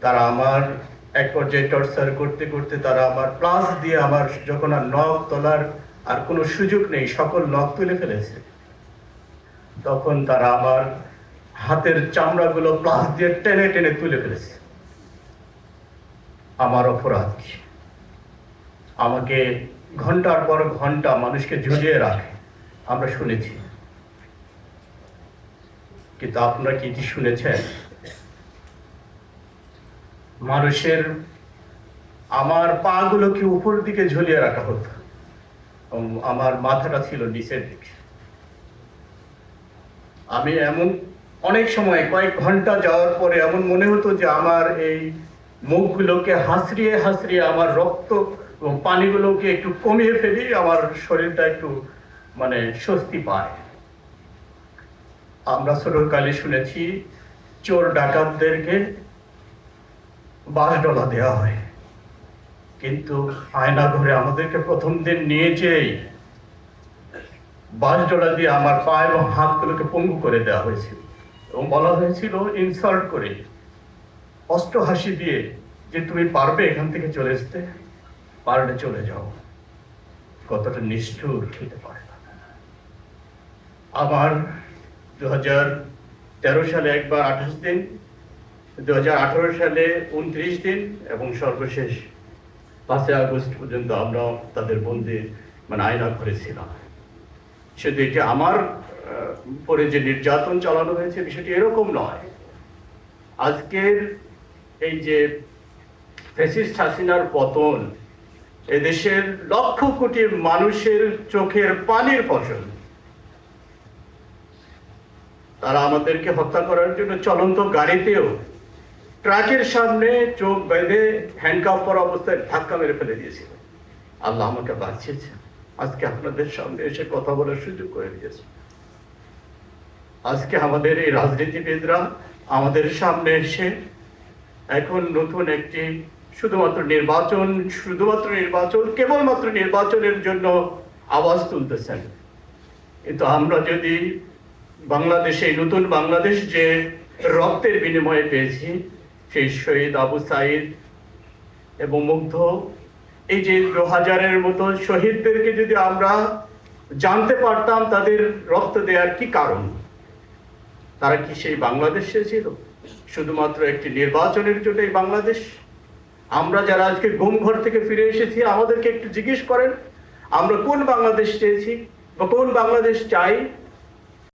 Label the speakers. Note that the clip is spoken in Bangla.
Speaker 1: তারা আমার এক পর্যায়ে টর্চার করতে করতে তারা আমার প্লাস দিয়ে আমার যখন আর নখ তোলার আর কোনো সুযোগ নেই, সকল নখ তুলে ফেলেছে, তখন তারা আমার হাতের চামড়াগুলো প্লাস দিয়ে টেনে টেনে তুলে ফেলেছে। আমার অপরাধ কি? আমাকে ঘন্টার পর ঘন্টা মানুষকে ঝুলিয়ে রাখে, আমরা শুনেছি, কিন্তু আপনারা কি শুনেছেন? মানুষের আমার পা গুলোকে উপর দিকে ঝুলিয়ে রাখা হতো, আমার মাথাটা ছিল নিচের দিকে। আমি এমন অনেক সময় কয়েক ঘন্টা যাওয়ার পরে এমন মনে হতো যে আমার এই মুখগুলোকে হাসড়িয়ে হাসড়িয়ে আমার রক্ত এবং পানিগুলোকে একটু কমিয়ে ফেলি, আমার শরীরটা একটু মানে স্বস্তি পায়। আমরা ছোটকালে শুনেছি চোর ডাকাতদেরকে $12 দেওয়া হয়, কিন্তু আয়না ঘরে আমাদেরকে প্রথম দিন নিয়ে যেই $12 দিয়ে আমার পা এবং হাতগুলোকে পঙ্গু করে দেওয়া হয়েছিল এবং বলা হয়েছিল ইনসাল্ট করে, অস্ত্র হাসি দিয়ে, যে তুমি পারবে এখান থেকে চলে আসতে, পারলে চলে যাও। কতটা নিষ্ঠুর হতে পারে না। আমার 2013 সালে একবার 28 দিন, 2018 সালে 29 দিন এবং সর্বশেষ 5 আগস্ট পর্যন্ত আমরা তাদের বন্দি মানে আয়না করেছিলাম। শুধু এটি আমার পরে যে নির্যাতন চালানো হয়েছে বিষয়টি এরকম নয়। আজকের এই যে ফ্যাসিস্ট হাসিনার পতন এদেশের লক্ষ কোটি মানুষের চোখের পানির ফসল। তারা আমাদেরকে হত্যা করার জন্য চলন্ত গাড়িতেও ট্রাকের সামনে চোখ বেঁধে হ্যান্ডকাফ করা অবস্থায় ধাক্কা মেরে ফেলে দিয়েছিল। আল্লাহ আমাকে বাঁচিয়েছে, আজকে আপনাদের সামনে এসে কথা বলার সুযোগ করে দিয়েছে। আজকে আমাদের এই রাজনীতিবিদরা আমাদের সামনে এসে এখন নতুন একটি শুধুমাত্র নির্বাচন কেবলমাত্র নির্বাচনের জন্য আওয়াজ তুলতেছেন। কিন্তু আমরা যদি বাংলাদেশে নতুন বাংলাদেশ যে রক্তের বিনিময়ে পেয়েছি, সেই শহীদ আবু সাইদ এবং মুগ্ধ এই যে 2000-এর মতো শহীদদেরকে যদি আমরা জানতে পারতাম তাদের রক্ত দেওয়ার কি কারণ, তারা কি সেই বাংলাদেশ ছিল শুধুমাত্র একটি নির্বাচনের জন্য এই বাংলাদেশ? আমরা যারা আজকে ঘুম ঘর থেকে ফিরে এসেছি আমাদেরকে একটু জিজ্ঞেস করেন আমরা কোন বাংলাদেশ চেয়েছি বা কোন বাংলাদেশ চাই।